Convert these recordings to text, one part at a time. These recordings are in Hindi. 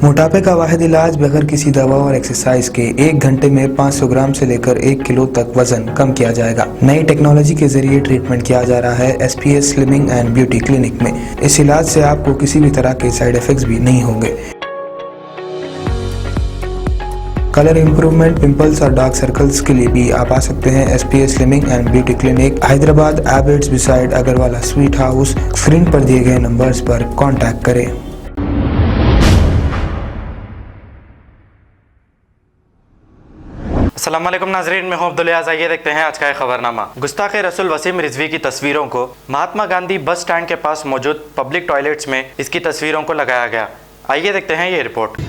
मोटापे का वाहिद इलाज बगैर किसी दवा और एक्सरसाइज के 1 घंटे में 500 ग्राम से लेकर 1 किलो तक वजन कम किया जाएगा। नई टेक्नोलॉजी के जरिए ट्रीटमेंट किया जा रहा है SPS slimming and beauty clinic में। इस इलाज से आपको किसी भी तरह के साइड इफेक्ट्स भी नहीं होंगे। कलर इंप्रूवमेंट, पिंपल्स और डार्क सर्कल्स के लिए भी आप आ सकते हैं SPS slimming and beauty clinic, Hyderabad, Abids beside Agrawala sweet house. Screen पर दिए गए नंबर्स पर कॉन्टैक्ट करें। अस्सलाम वालेकुम नाजरीन, मैं हूं अब्दुल याज़। आइए देखते हैं आज का एक खबरनामा। गुस्ताखे रसूल वसीम रिजवी की तस्वीरों को महात्मा गांधी बस स्टैंड के पास मौजूद पब्लिक टॉयलेट्स में इसकी तस्वीरों को लगाया गया। आइए देखते हैं ये रिपोर्ट।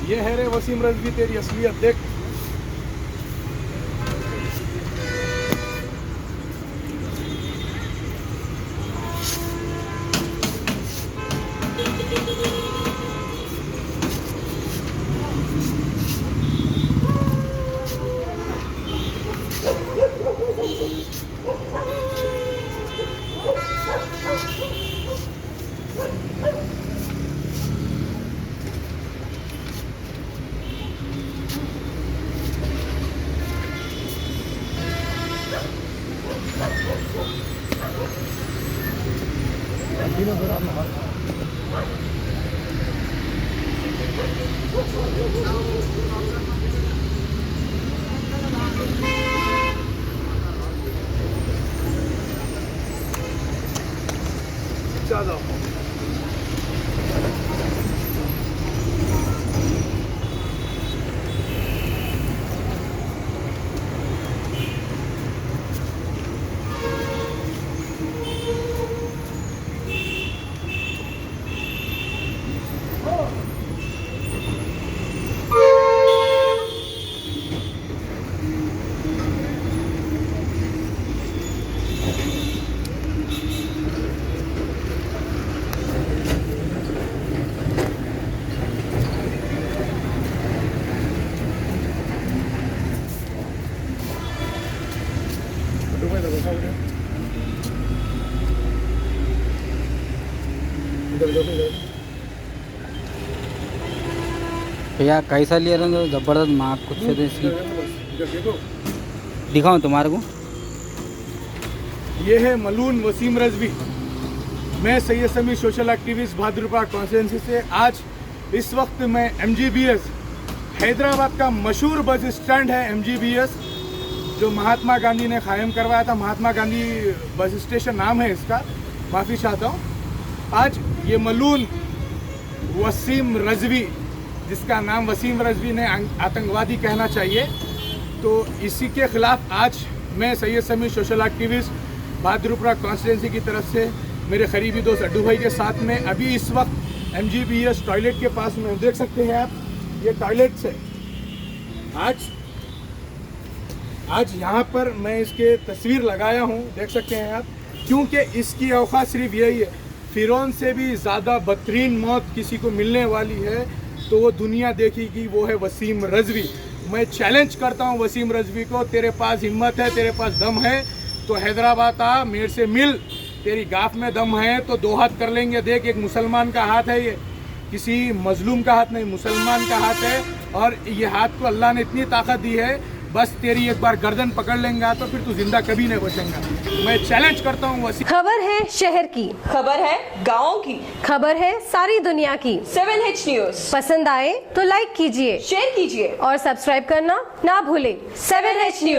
ये है रे वसीम रजवी, तेरी असलियत देख। भैया कैसा लिया रहे हो? जबरदस्त मार्क कुछ से इसकी दिखाऊं तुम्हारे को। ये है मलून वसीम रजवी। मैं सैयद समी सोशल एक्टिविस्ट भाद्रपा कॉन्स्टिट्यूंसी से। आज इस वक्त मैं MGBS हैदराबाद का मशहूर बस स्टैंड है MGBS, जो महात्मा गांधी ने कायम करवाया था। महात्मा गांधी बस स्टेशन नाम है इसका, माफ़ी चाहता हूँ। आज ये मलून वसीम रजवी, जिसका नाम वसीम रजवी ने आतंकवादी कहना चाहिए, तो इसी के खिलाफ आज मैं सैयद समी सोशल एक्टिविस्ट भाद्रपुरा कॉन्स्टिट्यूंसी की तरफ से मेरे करीबी दोस्त अड्डू भाई के साथ में अभी इस वक्त MGBS टॉयलेट के पास में देख सकते हैं आप, ये टॉयलेट्स है। आज यहाँ पर मैं इसके तस्वीर लगाया हूँ, देख सकते हैं आप, क्योंकि इसकी औकात सिर्फ यही है। फिरौन से भी ज़्यादा बदतरीन मौत किसी को मिलने वाली है तो वो दुनिया देखेगी, वो है वसीम रजवी। मैं चैलेंज करता हूँ वसीम रजवी को, तेरे पास हिम्मत है, तेरे पास दम है तो हैदराबाद आ, मेरे से मिल। तेरी गाफ में दम है तो 2 हाथ कर लेंगे। देख, एक मुसलमान का हाथ है, ये किसी मजलूम का हाथ नहीं, मुसलमान का हाथ है। और ये हाथ को अल्लाह ने इतनी ताकत दी है, बस तेरी एक बार गर्दन पकड़ लेंगे तो फिर तू जिंदा कभी नहीं बचेगा। मैं चैलेंज करता हूँ वसीम। खबर है शहर की, खबर है गाँव की, खबर है सारी दुनिया की। 7H न्यूज पसंद आए तो लाइक कीजिए, शेयर कीजिए और सब्सक्राइब करना ना भूले। 7H news.